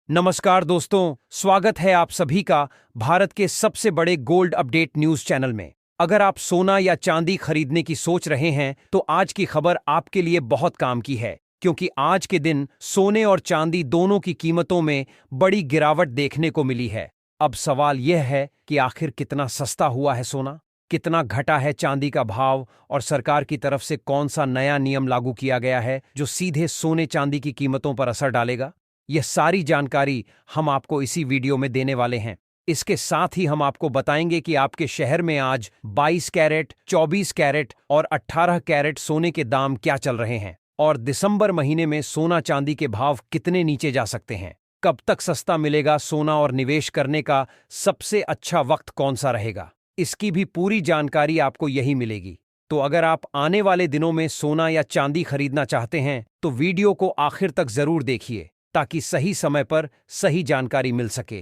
नमस्कार दोस्तों, स्वागत है आप सभी का भारत के सबसे बड़े गोल्ड अपडेट न्यूज चैनल में। अगर आप सोना या चांदी खरीदने की सोच रहे हैं तो आज की खबर आपके लिए बहुत काम की है, क्योंकि आज के दिन सोने और चांदी दोनों की कीमतों में बड़ी गिरावट देखने को मिली है। अब सवाल यह है कि आखिर कितना सस्ता हुआ है सोना, कितना घटा है चांदी का भाव और सरकार की तरफ से कौन सा नया नियम लागू किया गया है जो सीधे सोने चांदी की कीमतों पर असर डालेगा। यह सारी जानकारी हम आपको इसी वीडियो में देने वाले हैं। इसके साथ ही हम आपको बताएंगे कि आपके शहर में आज 22 कैरेट, 24 कैरेट और 18 कैरेट सोने के दाम क्या चल रहे हैं और दिसंबर महीने में सोना चांदी के भाव कितने नीचे जा सकते हैं। कब तक सस्ता मिलेगा सोना और निवेश करने का सबसे अच्छा वक्त कौन सा रहेगा, इसकी भी पूरी जानकारी आपको यही मिलेगी। तो अगर आप आने वाले दिनों में सोना या चांदी खरीदना चाहते हैं तो वीडियो को आखिर तक जरूर देखिए ताकि सही समय पर सही जानकारी मिल सके।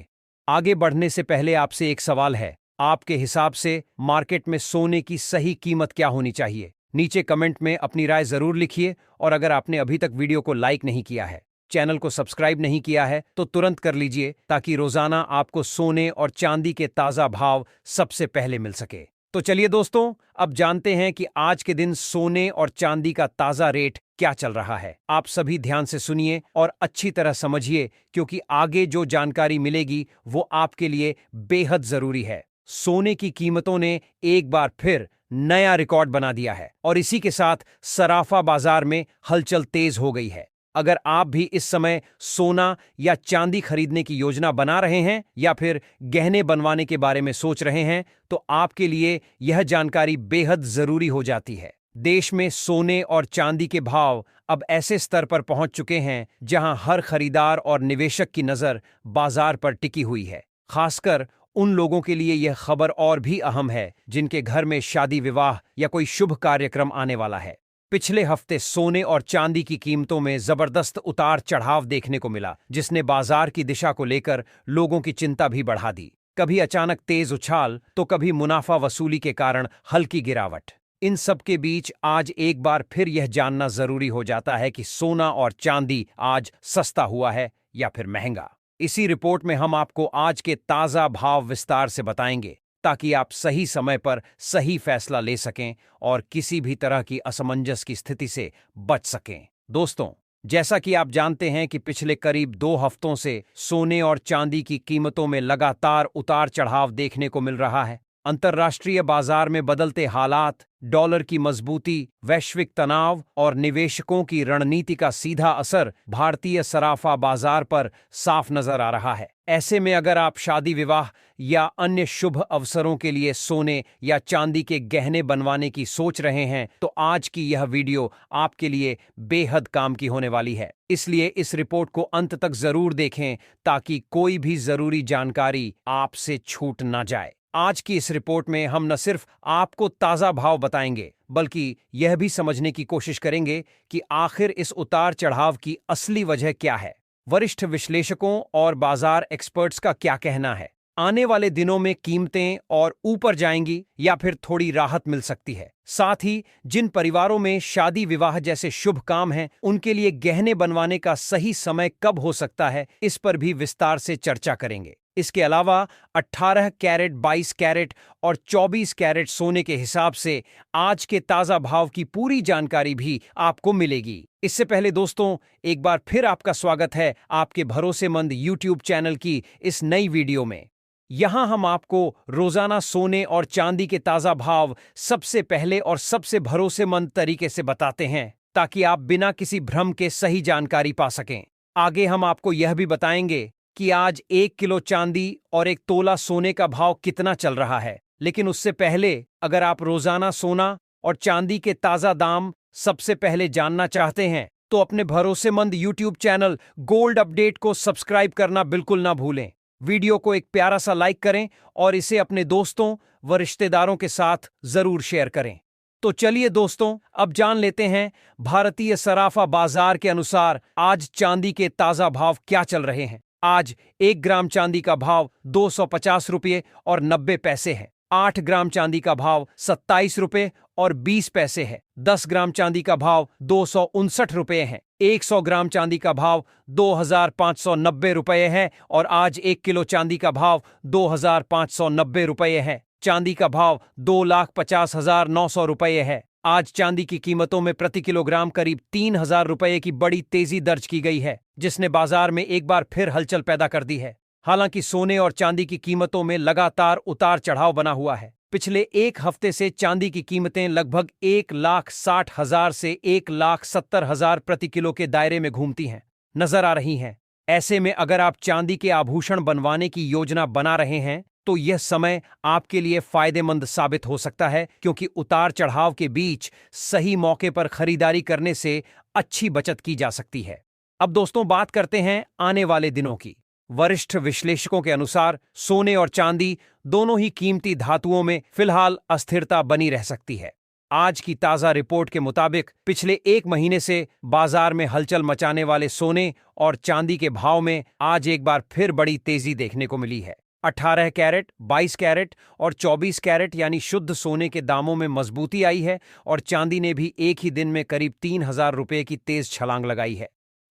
आगे बढ़ने से पहले आपसे एक सवाल है, आपके हिसाब से मार्केट में सोने की सही कीमत क्या होनी चाहिए? नीचे कमेंट में अपनी राय जरूर लिखिए और अगर आपने अभी तक वीडियो को लाइक नहीं किया है, चैनल को सब्सक्राइब नहीं किया है तो तुरंत कर लीजिए ताकि रोजाना आपको सोने और चांदी के ताजा भाव सबसे पहले मिल सके। तो चलिए दोस्तों, अब जानते हैं कि आज के दिन सोने और चांदी का ताजा रेट क्या चल रहा है। आप सभी ध्यान से सुनिए और अच्छी तरह समझिए, क्योंकि आगे जो जानकारी मिलेगी वो आपके लिए बेहद जरूरी है। सोने की कीमतों ने एक बार फिर नया रिकॉर्ड बना दिया है और इसी के साथ सराफा बाजार में हलचल तेज हो गई है। अगर आप भी इस समय सोना या चांदी खरीदने की योजना बना रहे हैं या फिर गहने बनवाने के बारे में सोच रहे हैं तो आपके लिए यह जानकारी बेहद जरूरी हो जाती है। देश में सोने और चांदी के भाव अब ऐसे स्तर पर पहुंच चुके हैं जहां हर खरीदार और निवेशक की नजर बाजार पर टिकी हुई है। खासकर उन लोगों के लिए यह खबर और भी अहम है जिनके घर में शादी विवाह या कोई शुभ कार्यक्रम आने वाला है। पिछले हफ्ते सोने और चांदी की कीमतों में जबरदस्त उतार चढ़ाव देखने को मिला, जिसने बाजार की दिशा को लेकर लोगों की चिंता भी बढ़ा दी। कभी अचानक तेज उछाल तो कभी मुनाफा वसूली के कारण हल्की गिरावट। इन सब के बीच आज एक बार फिर यह जानना जरूरी हो जाता है कि सोना और चांदी आज सस्ता हुआ है या फिर महंगा। इसी रिपोर्ट में हम आपको आज के ताजा भाव विस्तार से बताएंगे ताकि आप सही समय पर सही फैसला ले सकें और किसी भी तरह की असमंजस की स्थिति से बच सकें। दोस्तों, जैसा कि आप जानते हैं कि पिछले करीब 2 हफ्तों से सोने और चांदी की कीमतों में लगातार उतार चढ़ाव देखने को मिल रहा है। अंतर्राष्ट्रीय बाजार में बदलते हालात, डॉलर की मजबूती, वैश्विक तनाव और निवेशकों की रणनीति का सीधा असर भारतीय सराफा बाजार पर साफ नजर आ रहा है। ऐसे में अगर आप शादी विवाह या अन्य शुभ अवसरों के लिए सोने या चांदी के गहने बनवाने की सोच रहे हैं तो आज की यह वीडियो आपके लिए बेहद काम की होने वाली है। इसलिए इस रिपोर्ट को अंत तक जरूर देखें ताकि कोई भी जरूरी जानकारी आपसे छूट ना जाए। आज की इस रिपोर्ट में हम न सिर्फ आपको ताजा भाव बताएंगे बल्कि यह भी समझने की कोशिश करेंगे कि आखिर इस उतार चढ़ाव की असली वजह क्या है। वरिष्ठ विश्लेषकों और बाजार एक्सपर्ट्स का क्या कहना है? आने वाले दिनों में कीमतें और ऊपर जाएंगी या फिर थोड़ी राहत मिल सकती है? साथ ही जिन परिवारों में शादी विवाह जैसे शुभ काम हैं, उनके लिए गहने बनवाने का सही समय कब हो सकता है, इस पर भी विस्तार से चर्चा करेंगे। इसके अलावा 18 कैरेट, 22 कैरेट और 24 कैरेट सोने के हिसाब से आज के ताजा भाव की पूरी जानकारी भी आपको मिलेगी। इससे पहले दोस्तों, एक बार फिर आपका स्वागत है आपके भरोसेमंद YouTube चैनल की इस नई वीडियो में। यहां हम आपको रोजाना सोने और चांदी के ताजा भाव सबसे पहले और सबसे भरोसेमंद तरीके से बताते हैं ताकि आप बिना किसी भ्रम के सही जानकारी पा सकें। आगे हम आपको यह भी बताएंगे कि आज 1 किलो चांदी और 1 तोला सोने का भाव कितना चल रहा है। लेकिन उससे पहले अगर आप रोजाना सोना और चांदी के ताजा दाम सबसे पहले जानना चाहते हैं तो अपने भरोसेमंद YouTube चैनल गोल्ड अपडेट को सब्सक्राइब करना बिल्कुल ना भूलें। वीडियो को एक प्यारा सा लाइक करें और इसे अपने दोस्तों व रिश्तेदारों के साथ जरूर शेयर करें। तो चलिए दोस्तों, अब जान लेते हैं भारतीय सराफा बाजार के अनुसार आज चांदी के ताजा भाव क्या चल रहे हैं। आज 1 ग्राम चांदी का भाव 250 रुपये और 90 पैसे है। 8 ग्राम चांदी का भाव 27 रुपए और 20 पैसे है। 10 ग्राम चांदी का भाव 259 रुपए है। 100 ग्राम चांदी का भाव 2590 रुपए है और आज 1 किलो चांदी का भाव 2590 रुपए है। चांदी का भाव 2,50,900 रुपए है। आज चांदी की कीमतों में प्रति किलोग्राम करीब 3,000 रुपए की बड़ी तेजी दर्ज की गई है, जिसने बाजार में एक बार फिर हलचल पैदा कर दी है। हालांकि सोने और चांदी की कीमतों में लगातार उतार चढ़ाव बना हुआ है। पिछले एक हफ्ते से चांदी की कीमतें लगभग 1,60,000 से 1,70,000 प्रति किलो के दायरे में घूमती हैं नजर आ रही हैं। ऐसे में अगर आप चांदी के आभूषण बनवाने की योजना बना रहे हैं तो यह समय आपके लिए फायदेमंद साबित हो सकता है, क्योंकि उतार चढ़ाव के बीच सही मौके पर खरीदारी करने से अच्छी बचत की जा सकती है। अब दोस्तों बात करते हैं आने वाले दिनों की। वरिष्ठ विश्लेषकों के अनुसार सोने और चांदी दोनों ही कीमती धातुओं में फिलहाल अस्थिरता बनी रह सकती है। आज की ताजा रिपोर्ट के मुताबिक पिछले एक महीने से बाजार में हलचल मचाने वाले सोने और चांदी के भाव में आज एक बार फिर बड़ी तेजी देखने को मिली है। 18 कैरेट, 22 कैरेट और 24 कैरेट यानी शुद्ध सोने के दामों में मजबूती आई है और चांदी ने भी एक ही दिन में करीब 3,000 रुपए की तेज छलांग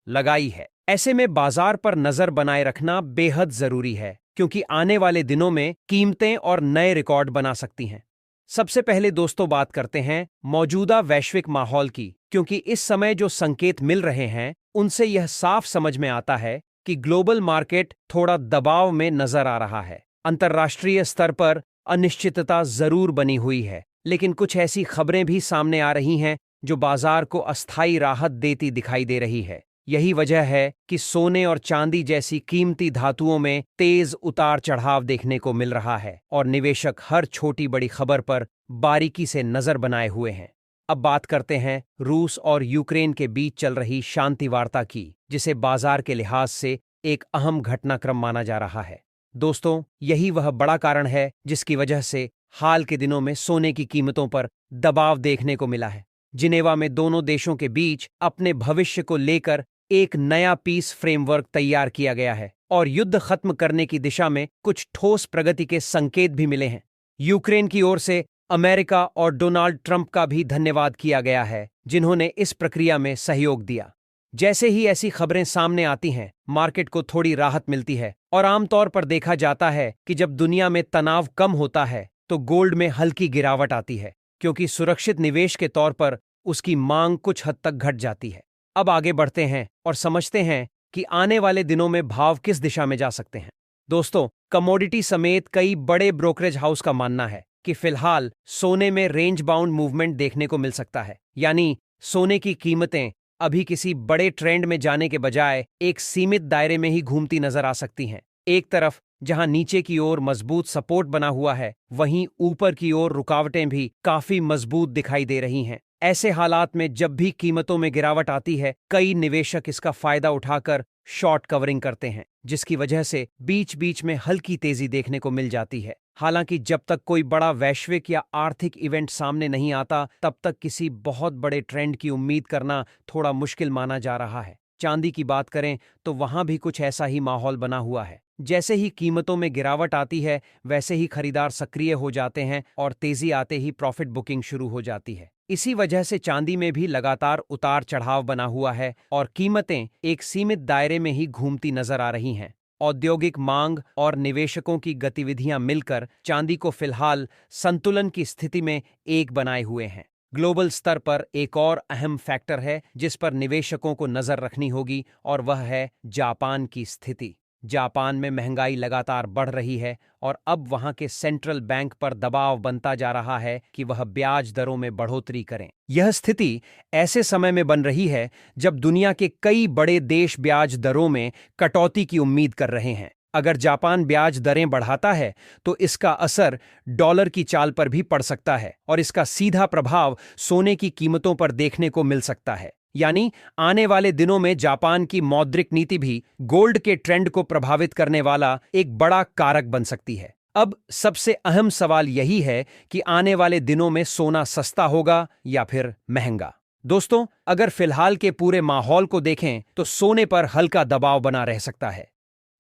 लगाई है। ऐसे में बाजार पर नजर बनाए रखना बेहद जरूरी है, क्योंकि आने वाले दिनों में कीमतें और नए रिकॉर्ड बना सकती हैं। सबसे पहले दोस्तों बात करते हैं मौजूदा वैश्विक माहौल की, क्योंकि इस समय जो संकेत मिल रहे हैं उनसे यह साफ समझ में आता है कि ग्लोबल मार्केट थोड़ा दबाव में नजर आ रहा है। अंतर्राष्ट्रीय स्तर पर अनिश्चितता जरूर बनी हुई है, लेकिन कुछ ऐसी खबरें भी सामने आ रही हैं जो बाजार को अस्थायी राहत देती दिखाई दे रही है। यही वजह है कि सोने और चांदी जैसी कीमती धातुओं में तेज उतार चढ़ाव देखने को मिल रहा है और निवेशक हर छोटी बड़ी खबर पर बारीकी से नजर बनाए हुए हैं। अब बात करते हैं रूस और यूक्रेन के बीच चल रही शांति वार्ता की, जिसे बाजार के लिहाज से एक अहम घटनाक्रम माना जा रहा है। दोस्तों, यही वह बड़ा कारण है जिसकी वजह से हाल के दिनों में सोने की कीमतों पर दबाव देखने को मिला है। जिनेवा में दोनों देशों के बीच अपने भविष्य को लेकर एक नया पीस फ्रेमवर्क तैयार किया गया है और युद्ध खत्म करने की दिशा में कुछ ठोस प्रगति के संकेत भी मिले हैं। यूक्रेन की ओर से अमेरिका और डोनाल्ड ट्रंप का भी धन्यवाद किया गया है, जिन्होंने इस प्रक्रिया में सहयोग दिया। जैसे ही ऐसी खबरें सामने आती हैं, मार्केट को थोड़ी राहत मिलती है और आमतौर पर देखा जाता है कि जब दुनिया में तनाव कम होता है तो गोल्ड में हल्की गिरावट आती है, क्योंकि सुरक्षित निवेश के तौर पर उसकी मांग कुछ हद तक घट जाती है। अब आगे बढ़ते हैं और समझते हैं कि आने वाले दिनों में भाव किस दिशा में जा सकते हैं। दोस्तों, कमोडिटी समेत कई बड़े ब्रोकरेज हाउस का मानना है कि फिलहाल सोने में रेंज बाउंड मूवमेंट देखने को मिल सकता है, यानी सोने की कीमतें अभी किसी बड़े ट्रेंड में जाने के बजाय एक सीमित दायरे में ही घूमती नजर आ सकती हैं। एक तरफ जहां नीचे की ओर मजबूत सपोर्ट बना हुआ है, वहीं ऊपर की ओर रुकावटें भी काफी मजबूत दिखाई दे रही हैं। ऐसे हालात में जब भी कीमतों में गिरावट आती है, कई निवेशक इसका फायदा उठाकर शॉर्ट कवरिंग करते हैं, जिसकी वजह से बीच बीच में हल्की तेजी देखने को मिल जाती है। हालांकि जब तक कोई बड़ा वैश्विक या आर्थिक इवेंट सामने नहीं आता, तब तक किसी बहुत बड़े ट्रेंड की उम्मीद करना थोड़ा मुश्किल माना जा रहा है। चांदी की बात करें तो वहां भी कुछ ऐसा ही माहौल बना हुआ है। जैसे ही कीमतों में गिरावट आती है, वैसे ही खरीदार सक्रिय हो जाते हैं और तेजी आते ही प्रॉफिट बुकिंग शुरू हो जाती है। इसी वजह से चांदी में भी लगातार उतार चढ़ाव बना हुआ है और कीमतें एक सीमित दायरे में ही घूमती नजर आ रही हैं। औद्योगिक मांग और निवेशकों की गतिविधियां मिलकर चांदी को फिलहाल संतुलन की स्थिति में एक बनाए हुए हैं। ग्लोबल स्तर पर एक और अहम फैक्टर है जिस पर निवेशकों को नजर रखनी होगी, और वह है जापान की स्थिति। जापान में महंगाई लगातार बढ़ रही है और अब वहां के सेंट्रल बैंक पर दबाव बनता जा रहा है कि वह ब्याज दरों में बढ़ोतरी करें। यह स्थिति ऐसे समय में बन रही है जब दुनिया के कई बड़े देश ब्याज दरों में कटौती की उम्मीद कर रहे हैं। अगर जापान ब्याज दरें बढ़ाता है तो इसका असर डॉलर की चाल पर भी पड़ सकता है और इसका सीधा प्रभाव सोने की कीमतों पर देखने को मिल सकता है। यानी आने वाले दिनों में जापान की मौद्रिक नीति भी गोल्ड के ट्रेंड को प्रभावित करने वाला एक बड़ा कारक बन सकती है। अब सबसे अहम सवाल यही है कि आने वाले दिनों में सोना सस्ता होगा या फिर महंगा। दोस्तों, अगर फिलहाल के पूरे माहौल को देखें तो सोने पर हल्का दबाव बना रह सकता है।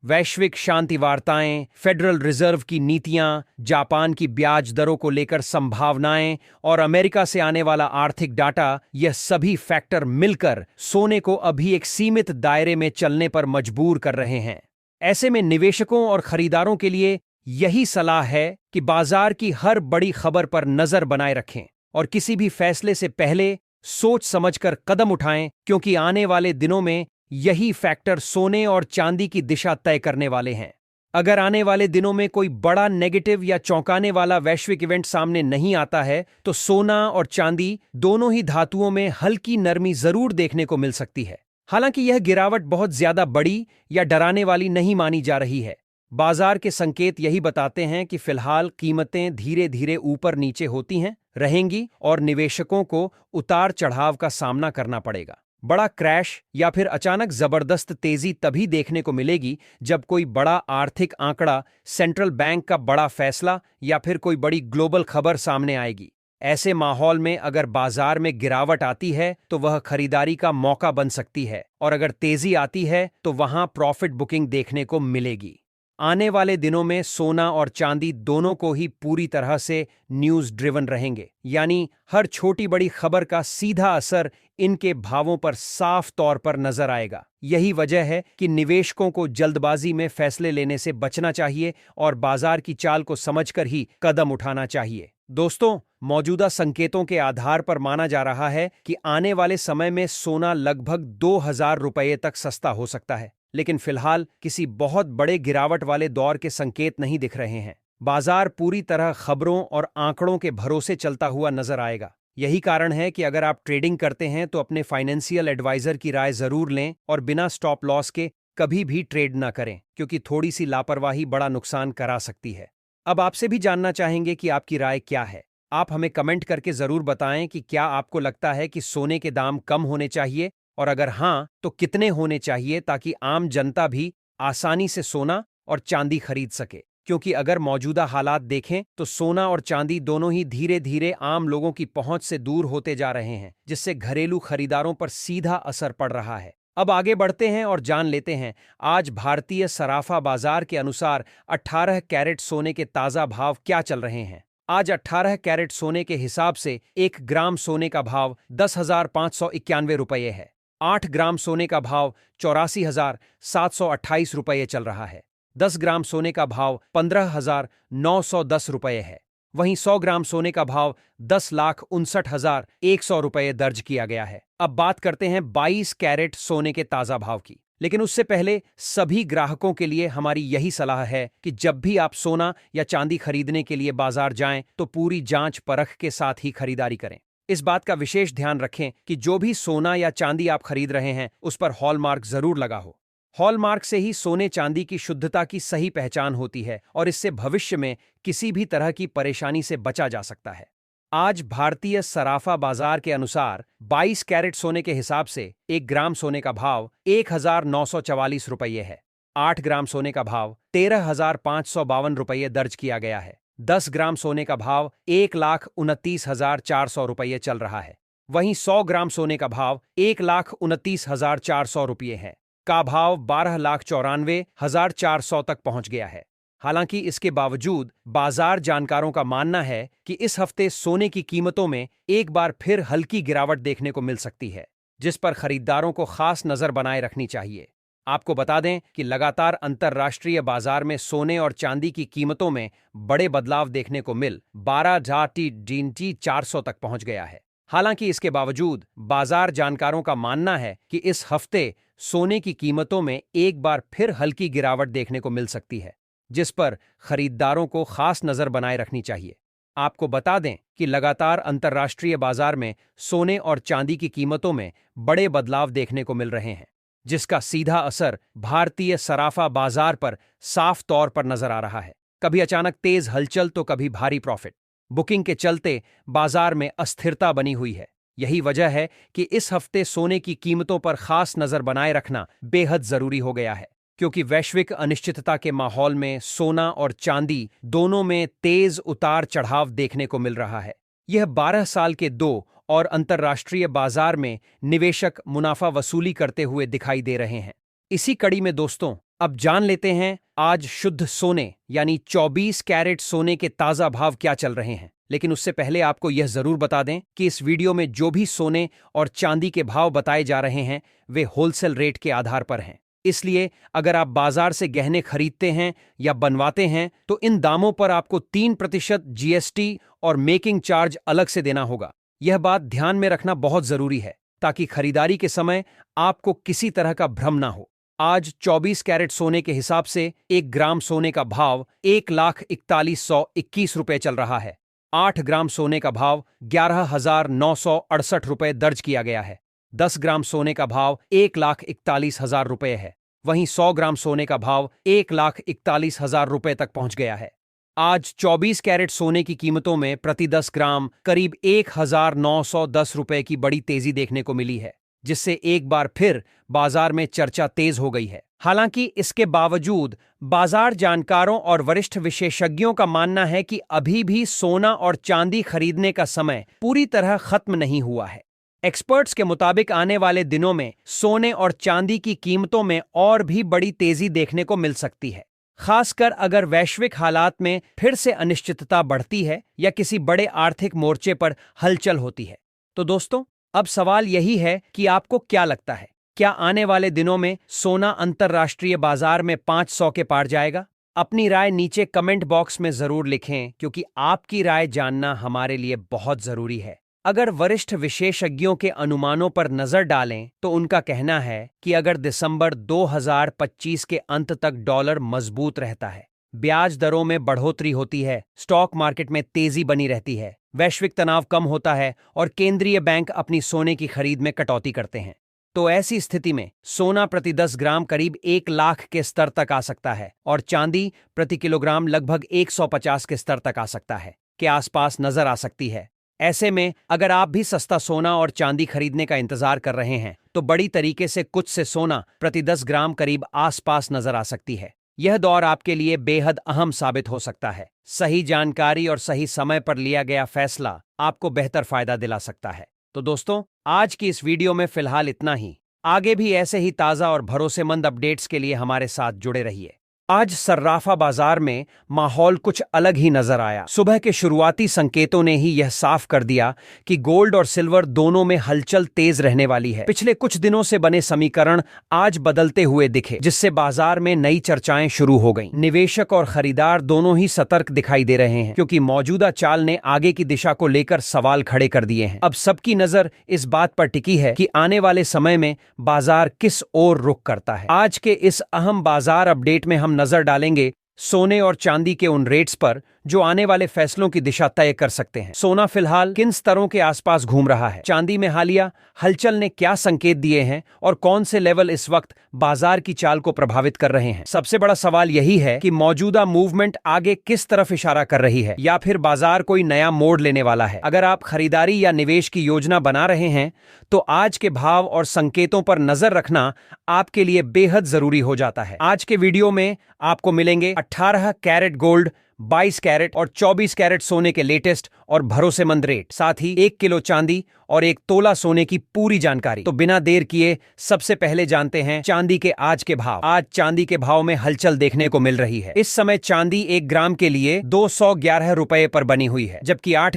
वैश्विक शांति वार्ताएं, फेडरल रिजर्व की नीतियां, जापान की ब्याज दरों को लेकर संभावनाएं और अमेरिका से आने वाला आर्थिक डाटा, यह सभी फैक्टर मिलकर सोने को अभी एक सीमित दायरे में चलने पर मजबूर कर रहे हैं। ऐसे में निवेशकों और खरीदारों के लिए यही सलाह है कि बाजार की हर बड़ी खबर पर नजर बनाए रखें और किसी भी फैसले से पहले सोच समझकर कदम उठाएं, क्योंकि आने वाले दिनों में यही फैक्टर सोने और चांदी की दिशा तय करने वाले हैं। अगर आने वाले दिनों में कोई बड़ा नेगेटिव या चौंकाने वाला वैश्विक इवेंट सामने नहीं आता है तो सोना और चांदी दोनों ही धातुओं में हल्की नरमी जरूर देखने को मिल सकती है। हालांकि यह गिरावट बहुत ज्यादा बड़ी या डराने वाली नहीं मानी जा रही है। बाजार के संकेत यही बताते हैं कि फिलहाल कीमतें धीरे धीरे ऊपर नीचे होती रहेंगी और निवेशकों को उतार चढ़ाव का सामना करना पड़ेगा। बड़ा क्रैश या फिर अचानक जबरदस्त तेजी तभी देखने को मिलेगी जब कोई बड़ा आर्थिक आंकड़ा, सेंट्रल बैंक का बड़ा फैसला या फिर कोई बड़ी ग्लोबल खबर सामने आएगी। ऐसे माहौल में अगर बाजार में गिरावट आती है तो वह खरीदारी का मौका बन सकती है और अगर तेजी आती है तो वहां प्रॉफिट बुकिंग देखने को मिलेगी। आने वाले दिनों में सोना और चांदी दोनों को ही पूरी तरह से न्यूज ड्रिवन रहेंगे, यानी हर छोटी बड़ी खबर का सीधा असर इनके भावों पर साफ तौर पर नजर आएगा। यही वजह है कि निवेशकों को जल्दबाजी में फैसले लेने से बचना चाहिए और बाजार की चाल को समझकर ही कदम उठाना चाहिए। दोस्तों, मौजूदा संकेतों के आधार पर माना जा रहा है कि आने वाले समय में सोना लगभग 2000 रुपये तक सस्ता हो सकता है, लेकिन फिलहाल किसी बहुत बड़े गिरावट वाले दौर के संकेत नहीं दिख रहे हैं। बाजार पूरी तरह खबरों और आंकड़ों के भरोसे चलता हुआ नजर आएगा। यही कारण है कि अगर आप ट्रेडिंग करते हैं तो अपने फाइनेंशियल एडवाइजर की राय जरूर लें और बिना स्टॉप लॉस के कभी भी ट्रेड ना करें, क्योंकि थोड़ी सी लापरवाही बड़ा नुकसान करा सकती है। अब आपसे भी जानना चाहेंगे कि आपकी राय क्या है। आप हमें कमेंट करके जरूर बताएं कि क्या आपको लगता है कि सोने के दाम कम होने चाहिए, और अगर हां तो कितने होने चाहिए, ताकि आम जनता भी आसानी से सोना और चांदी खरीद सके। क्योंकि अगर मौजूदा हालात देखें तो सोना और चांदी दोनों ही धीरे धीरे आम लोगों की पहुंच से दूर होते जा रहे हैं, जिससे घरेलू खरीदारों पर सीधा असर पड़ रहा है। अब आगे बढ़ते हैं और जान लेते हैं आज भारतीय सराफा बाजार के अनुसार 18 कैरेट सोने के ताजा भाव क्या चल रहे हैं। आज 18 कैरेट सोने के हिसाब से 1 ग्राम सोने का भाव 10,591 रुपये है। 8 ग्राम सोने का भाव 84,728 रुपये चल रहा है। 10 ग्राम सोने का भाव 15,910 रुपये है। वहीं 100 ग्राम सोने का भाव 10,59,100 रुपये दर्ज किया गया है। अब बात करते हैं 22 कैरेट सोने के ताजा भाव की, लेकिन उससे पहले सभी ग्राहकों के लिए हमारी यही सलाह है कि जब भी आप सोना या चांदी खरीदने के लिए बाजार जाएं तो पूरी जांच परख के साथ ही खरीदारी करें। इस बात का विशेष ध्यान रखें कि जो भी सोना या चांदी आप खरीद रहे हैं उस पर हॉलमार्क जरूर लगा हो। हॉलमार्क से ही सोने चांदी की शुद्धता की सही पहचान होती है और इससे भविष्य में किसी भी तरह की परेशानी से बचा जा सकता है। आज भारतीय सराफा बाजार के अनुसार 22 कैरेट सोने के हिसाब से 1 ग्राम सोने का भाव 1,944 रुपये है। 8 ग्राम सोने का भाव 13,552 रुपये दर्ज किया गया है। 10 ग्राम सोने का भाव 1,29,400 रुपये चल रहा है। वहीं 100 ग्राम सोने का भाव 1,29,400 रुपये है का भाव 12,94,400 तक पहुंच गया है। हालांकि इसके बावजूद बाजार जानकारों का मानना है कि इस हफ्ते सोने की कीमतों में एक बार फिर हल्की गिरावट देखने को मिल सकती है, जिस पर खरीदारों को खास नजर बनाए रखनी चाहिए। आपको बता दें कि लगातार अंतर्राष्ट्रीय बाजार में सोने और चांदी की कीमतों में बड़े बदलाव देखने को मिल 12,400 तक पहुंच गया है। हालांकि इसके बावजूद बाजार जानकारों का मानना है कि इस हफ्ते सोने की कीमतों में एक बार फिर हल्की गिरावट देखने को मिल सकती है, जिस पर खरीदारों को खास नजर बनाए रखनी चाहिए। आपको बता दें कि लगातार अंतर्राष्ट्रीय बाजार में सोने और चांदी की कीमतों में बड़े बदलाव देखने को मिल रहे हैं, जिसका सीधा असर भारतीय सराफा बाजार पर साफ तौर पर नजर आ रहा है। कभी अचानक तेज हलचल तो कभी भारी प्रॉफिट बुकिंग के चलते बाजार में अस्थिरता बनी हुई है। यही वजह है कि इस हफ्ते सोने की कीमतों पर खास नजर बनाए रखना बेहद जरूरी हो गया है, क्योंकि वैश्विक अनिश्चितता के माहौल में सोना और चांदी दोनों में तेज उतार चढ़ाव देखने को मिल रहा है। यह 12 साल के दो और अंतर्राष्ट्रीय बाजार में निवेशक मुनाफा वसूली करते हुए दिखाई दे रहे हैं। इसी कड़ी में दोस्तों, अब जान लेते हैं आज शुद्ध सोने यानी 24 कैरेट सोने के ताजा भाव क्या चल रहे हैं। लेकिन उससे पहले आपको यह जरूर बता दें कि इस वीडियो में जो भी सोने और चांदी के भाव बताए जा रहे हैं वे होलसेल रेट के आधार पर हैं। इसलिए अगर आप बाजार से गहने खरीदते हैं या बनवाते हैं तो इन दामों पर आपको 3% जीएसटी और मेकिंग चार्ज अलग से देना होगा। यह बात ध्यान में रखना बहुत जरूरी है ताकि खरीदारी के समय आपको किसी तरह का भ्रम ना हो। आज 24 कैरेट सोने के हिसाब से 1 ग्राम सोने का भाव 1,41,121 रुपये चल रहा है। 8 ग्राम सोने का भाव 11,968 रुपये दर्ज किया गया है। 10 ग्राम सोने का भाव 1,41,000 रुपये है। वहीं 100 ग्राम सोने का भाव 1,41,000 रुपये तक पहुंच गया है। आज 24 कैरेट सोने की कीमतों में प्रति 10 ग्राम करीब 1,910 रुपये की बड़ी तेजी देखने को मिली है, जिससे एक बार फिर बाजार में चर्चा तेज हो गई है। हालांकि इसके बावजूद बाजार जानकारों और वरिष्ठ विशेषज्ञों का मानना है कि अभी भी सोना और चांदी खरीदने का समय पूरी तरह खत्म नहीं हुआ है। एक्सपर्ट्स के मुताबिक आने वाले दिनों में सोने और चांदी की कीमतों में और भी बड़ी तेजी देखने को मिल सकती है, खासकर अगर वैश्विक हालात में फिर से अनिश्चितता बढ़ती है या किसी बड़े आर्थिक मोर्चे पर हलचल होती है। तो दोस्तों, अब सवाल यही है कि आपको क्या लगता है, क्या आने वाले दिनों में सोना अंतर्राष्ट्रीय बाजार में 500 के पार जाएगा? अपनी राय नीचे कमेंट बॉक्स में जरूर लिखें, क्योंकि आपकी राय जानना हमारे लिए बहुत जरूरी है। अगर वरिष्ठ विशेषज्ञों के अनुमानों पर नजर डालें तो उनका कहना है कि अगर दिसंबर 2025 के अंत तक डॉलर मजबूत रहता है, ब्याज दरों में बढ़ोतरी होती है, स्टॉक मार्केट में तेजी बनी रहती है, वैश्विक तनाव कम होता है और केंद्रीय बैंक अपनी सोने की खरीद में कटौती करते हैं, तो ऐसी स्थिति में सोना प्रति 10 ग्राम करीब 1 लाख के स्तर तक आ सकता है और चांदी प्रति किलोग्राम लगभग 150 के स्तर तक आ सकता है के आसपास नजर आ सकती है। ऐसे में अगर आप भी सस्ता सोना और चांदी खरीदने का इंतजार कर रहे हैं तो बड़ी तरीके से कुछ से सोना प्रति 10 ग्राम करीब आसपास नजर आ सकती है। यह दौर आपके लिए बेहद अहम साबित हो सकता है। सही जानकारी और सही समय पर लिया गया फैसला आपको बेहतर फायदा दिला सकता है। तो दोस्तों, आज की इस वीडियो में फिलहाल इतना ही। आगे भी ऐसे ही ताज़ा और भरोसेमंद अपडेट्स के लिए हमारे साथ जुड़े रहिए। आज सर्राफा बाजार में माहौल कुछ अलग ही नजर आया। सुबह के शुरुआती संकेतों ने ही यह साफ कर दिया कि गोल्ड और सिल्वर दोनों में हलचल तेज रहने वाली है। पिछले कुछ दिनों से बने समीकरण आज बदलते हुए दिखे, जिससे बाजार में नई चर्चाएं शुरू हो गईं। निवेशक और खरीदार दोनों ही सतर्क दिखाई दे रहे हैं, क्योंकि मौजूदा चाल ने आगे की दिशा को लेकर सवाल खड़े कर दिए हैं। अब सबकी नजर इस बात पर टिकी है कि आने वाले समय में बाजार किस ओर रुख करता है। आज के इस अहम बाजार अपडेट में हम नजर डालेंगे सोने और चांदी के उन रेट्स पर जो आने वाले फैसलों की दिशा तय कर सकते हैं। सोना फिलहाल किन स्तरों के आसपास घूम रहा है, चांदी में हालिया हलचल ने क्या संकेत दिए हैं और कौन से लेवल इस वक्त बाजार की चाल को प्रभावित कर रहे हैं। सबसे बड़ा सवाल यही है कि मौजूदा मूवमेंट आगे किस तरफ इशारा कर रही है, या फिर बाजार कोई नया मोड़ लेने वाला है। अगर आप खरीदारी या निवेश की योजना बना रहे हैं तो आज के भाव और संकेतों पर नजर रखना आपके लिए बेहद जरूरी हो जाता है। आज के वीडियो में आपको मिलेंगे 18 कैरेट गोल्ड, 22 कैरेट और 24 कैरेट सोने के लेटेस्ट और भरोसेमंद रेट, साथ ही 1 किलो चांदी और 1 तोला सोने की पूरी जानकारी। तो बिना देर किए सबसे पहले जानते हैं चांदी के आज के भाव। आज चांदी के भाव में हलचल देखने को मिल रही है। इस समय चांदी 1 ग्राम के लिए 211 रुपए पर बनी हुई है, जबकि 8